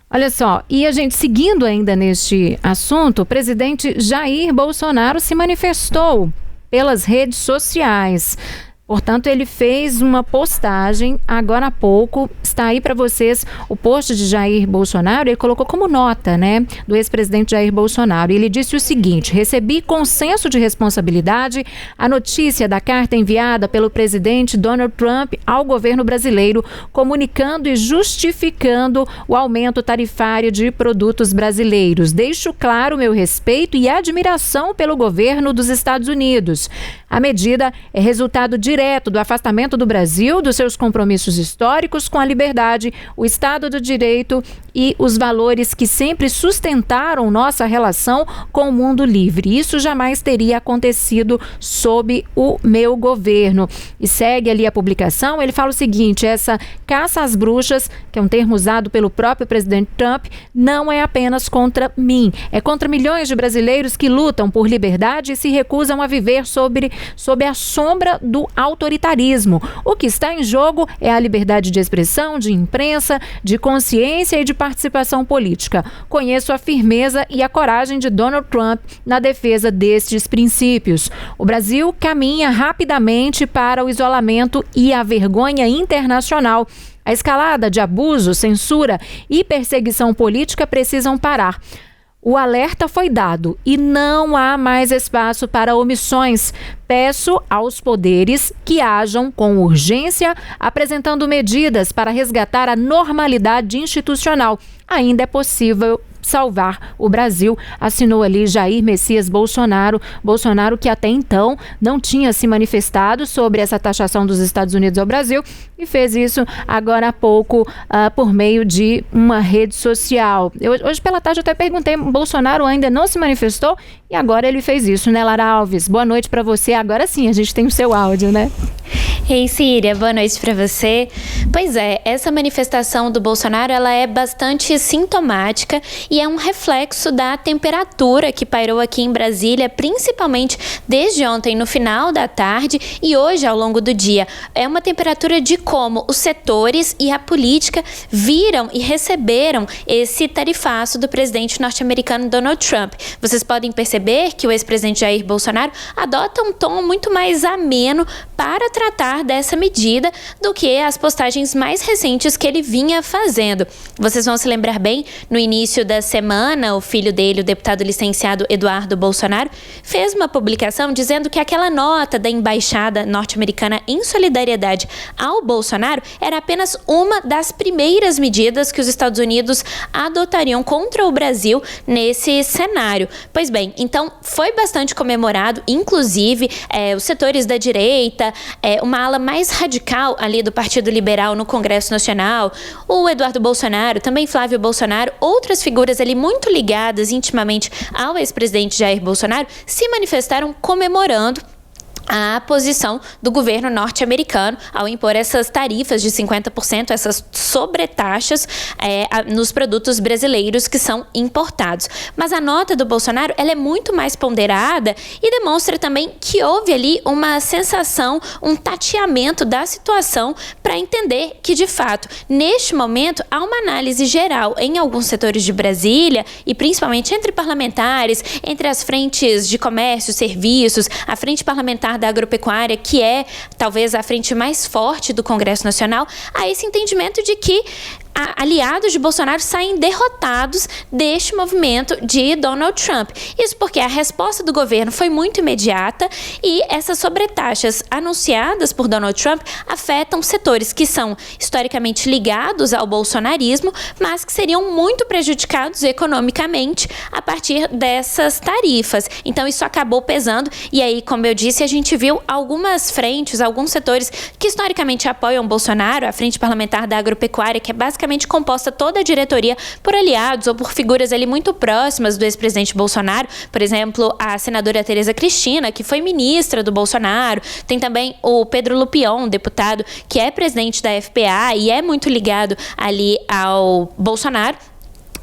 Olha só, e a gente seguindo ainda neste assunto, o presidente Jair Bolsonaro se manifestou pelas redes sociais. Portanto, ele fez uma postagem agora há pouco, está aí para vocês o post de Jair Bolsonaro, ele colocou como nota, né, do ex-presidente Jair Bolsonaro. E ele disse o seguinte: recebi com senso de responsabilidade a notícia da carta enviada pelo presidente Donald Trump ao governo brasileiro, comunicando e justificando o aumento tarifário de produtos brasileiros. Deixo claro meu respeito e admiração pelo governo dos Estados Unidos. A medida é resultado direto do afastamento do Brasil dos seus compromissos históricos com a liberdade, o Estado do Direito e os valores que sempre sustentaram nossa relação com o mundo livre. Isso jamais teria acontecido sob o meu governo. E segue ali a publicação, ele fala o seguinte: essa caça às bruxas, que é um termo usado pelo próprio presidente Trump, não é apenas contra mim, é contra milhões de brasileiros que lutam por liberdade e se recusam a viver sob a sombra do autoritarismo. O que está em jogo é a liberdade de expressão, de imprensa, de consciência e de participação política. Conheço a firmeza e a coragem de Donald Trump na defesa destes princípios. O Brasil caminha rapidamente para o isolamento e a vergonha internacional. A escalada de abuso, censura e perseguição política precisam parar. O alerta foi dado e não há mais espaço para omissões. Peço aos poderes que ajam com urgência, apresentando medidas para resgatar a normalidade institucional. Ainda é possível salvar o Brasil, assinou ali Jair Messias Bolsonaro, que até então não tinha se manifestado sobre essa taxação dos Estados Unidos ao Brasil e fez isso agora há pouco por meio de uma rede social. Hoje pela tarde eu até perguntei, Bolsonaro ainda não se manifestou e agora ele fez isso, né, Lara Alves? Boa noite para você, agora sim a gente tem o seu áudio, né? Ei, Síria, boa noite para você. Pois é, essa manifestação do Bolsonaro, ela é bastante sintomática e é um reflexo da temperatura que pairou aqui em Brasília, principalmente desde ontem no final da tarde e hoje ao longo do dia. É uma temperatura de como os setores e a política viram e receberam esse tarifaço do presidente norte-americano Donald Trump. Vocês podem perceber que o ex-presidente Jair Bolsonaro adota um tom muito mais ameno para tratar falar dessa medida do que as postagens mais recentes que ele vinha fazendo. Vocês vão se lembrar bem, no início da semana, o filho dele, o deputado licenciado Eduardo Bolsonaro, fez uma publicação dizendo que aquela nota da embaixada norte-americana em solidariedade ao Bolsonaro era apenas uma das primeiras medidas que os Estados Unidos adotariam contra o Brasil nesse cenário. Pois bem, então foi bastante comemorado, inclusive os setores da direita, uma ala mais radical ali do Partido Liberal no Congresso Nacional, o Eduardo Bolsonaro, também Flávio Bolsonaro, outras figuras ali muito ligadas intimamente ao ex-presidente Jair Bolsonaro se manifestaram comemorando a posição do governo norte-americano ao impor essas tarifas de 50%, essas sobretaxas nos produtos brasileiros que são importados. Mas a nota do Bolsonaro ela é muito mais ponderada e demonstra também que houve ali uma sensação, um tateamento da situação para entender que, de fato, neste momento, há uma análise geral em alguns setores de Brasília e principalmente entre parlamentares, entre as frentes de comércio, serviços, a frente parlamentar da agropecuária, que é talvez a frente mais forte do Congresso Nacional, há esse entendimento de que aliados de Bolsonaro saem derrotados deste movimento de Donald Trump. Isso porque a resposta do governo foi muito imediata e essas sobretaxas anunciadas por Donald Trump afetam setores que são historicamente ligados ao bolsonarismo, mas que seriam muito prejudicados economicamente a partir dessas tarifas. Então isso acabou pesando e aí, como eu disse, a gente viu algumas frentes, alguns setores que historicamente apoiam Bolsonaro, a frente parlamentar da agropecuária, que é basicamente composta toda a diretoria por aliados ou por figuras ali muito próximas do ex-presidente Bolsonaro, por exemplo, a senadora Tereza Cristina, que foi ministra do Bolsonaro, tem também o Pedro Lupion, deputado que é presidente da FPA e é muito ligado ali ao Bolsonaro.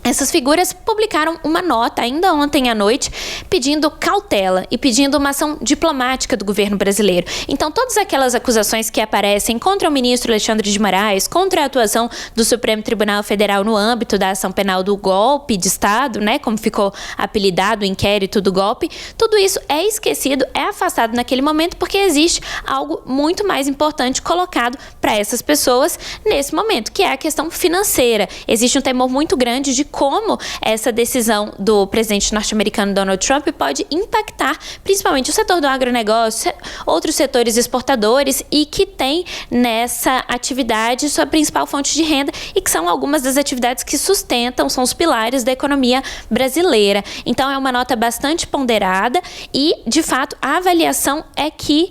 Essas figuras publicaram uma nota ainda ontem à noite pedindo cautela e pedindo uma ação diplomática do governo brasileiro. Então, todas aquelas acusações que aparecem contra o ministro Alexandre de Moraes, contra a atuação do Supremo Tribunal Federal no âmbito da ação penal do golpe de Estado, né, como ficou apelidado o inquérito do golpe, tudo isso é esquecido, é afastado naquele momento porque existe algo muito mais importante colocado para essas pessoas nesse momento, que é a questão financeira. Existe um temor muito grande de como essa decisão do presidente norte-americano Donald Trump pode impactar principalmente o setor do agronegócio, outros setores exportadores e que tem nessa atividade sua principal fonte de renda e que são algumas das atividades que sustentam, são os pilares da economia brasileira. Então é uma nota bastante ponderada e, de fato, a avaliação é que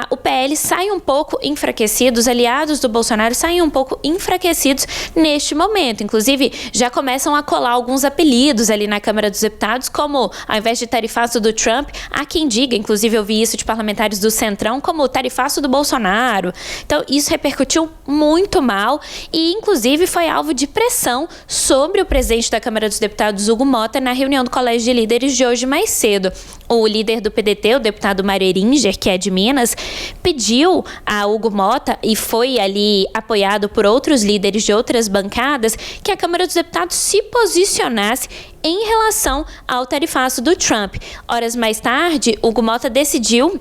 o PL sai um pouco enfraquecido, os aliados do Bolsonaro saem um pouco enfraquecidos neste momento. Inclusive, já começam a colar alguns apelidos ali na Câmara dos Deputados, como, ao invés de tarifaço do Trump, há quem diga, inclusive eu vi isso de parlamentares do Centrão, como o tarifaço do Bolsonaro. Então, isso repercutiu muito mal e, inclusive, foi alvo de pressão sobre o presidente da Câmara dos Deputados, Hugo Mota, na reunião do Colégio de Líderes de hoje mais cedo. O líder do PDT, o deputado Mário Eringer, que é de Minas, pediu a Hugo Mota, e foi ali apoiado por outros líderes de outras bancadas, que a Câmara dos Deputados se posicionasse em relação ao tarifaço do Trump. Horas mais tarde, Hugo Mota decidiu.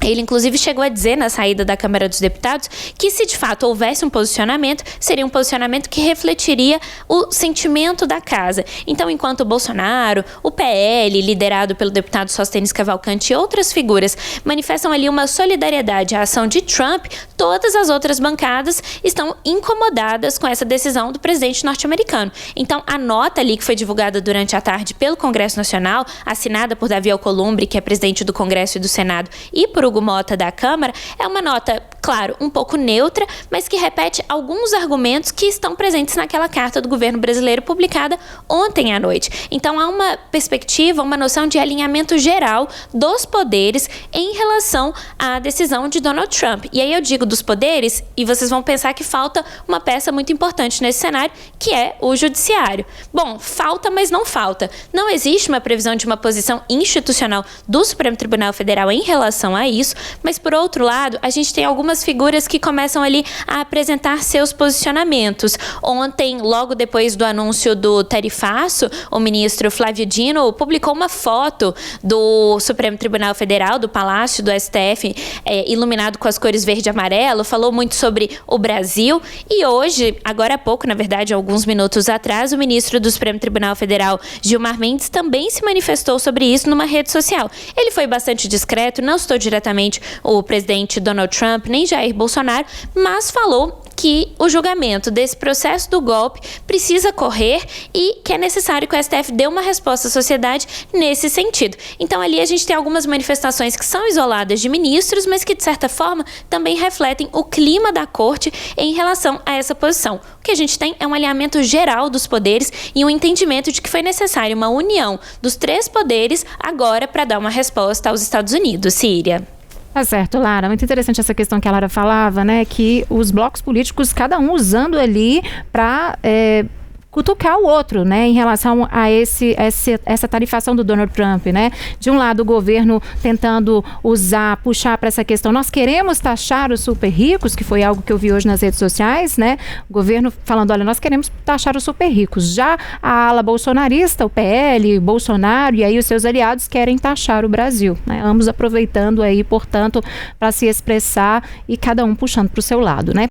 Ele, inclusive, chegou a dizer na saída da Câmara dos Deputados que, se de fato houvesse um posicionamento, seria um posicionamento que refletiria o sentimento da casa. Então, enquanto o Bolsonaro, o PL, liderado pelo deputado Sóstenes Cavalcante e outras figuras, manifestam ali uma solidariedade à ação de Trump, todas as outras bancadas estão incomodadas com essa decisão do presidente norte-americano. Então, a nota ali que foi divulgada durante a tarde pelo Congresso Nacional, assinada por Davi Alcolumbre, que é presidente do Congresso e do Senado, e por Hugo Mota da Câmara, é uma nota, claro, um pouco neutra, mas que repete alguns argumentos que estão presentes naquela carta do governo brasileiro publicada ontem à noite. Então há uma perspectiva, uma noção de alinhamento geral dos poderes em relação à decisão de Donald Trump. E aí eu digo dos poderes e vocês vão pensar que falta uma peça muito importante nesse cenário, que é o judiciário. Bom, falta, mas não falta. Não existe uma previsão de uma posição institucional do Supremo Tribunal Federal em relação a isso, mas por outro lado, a gente tem algumas algumas figuras que começam ali a apresentar seus posicionamentos. Ontem, logo depois do anúncio do tarifaço, o ministro Flávio Dino publicou uma foto do Supremo Tribunal Federal, do Palácio do STF, iluminado com as cores verde e amarelo, falou muito sobre o Brasil. E hoje, agora há pouco, na verdade, alguns minutos atrás, o ministro do Supremo Tribunal Federal, Gilmar Mendes, também se manifestou sobre isso numa rede social. Ele foi bastante discreto, não citou diretamente o presidente Donald Trump, nem Jair Bolsonaro, mas falou que o julgamento desse processo do golpe precisa correr e que é necessário que o STF dê uma resposta à sociedade nesse sentido. Então ali a gente tem algumas manifestações que são isoladas de ministros, mas que de certa forma também refletem o clima da corte em relação a essa posição. O que a gente tem é um alinhamento geral dos poderes e um entendimento de que foi necessária uma união dos 3 poderes agora para dar uma resposta aos Estados Unidos. Síria. Tá certo, Lara. Muito interessante essa questão que a Lara falava, né? Que os blocos políticos, cada um usando ali para cutucar o outro, né, em relação a essa tarifação do Donald Trump, né? De um lado, o governo tentando puxar para essa questão, nós queremos taxar os super ricos, que foi algo que eu vi hoje nas redes sociais, né? O governo falando, olha, nós queremos taxar os super ricos. Já a ala bolsonarista, o PL, Bolsonaro e aí os seus aliados querem taxar o Brasil, né? Ambos aproveitando aí, portanto, para se expressar e cada um puxando para o seu lado, né?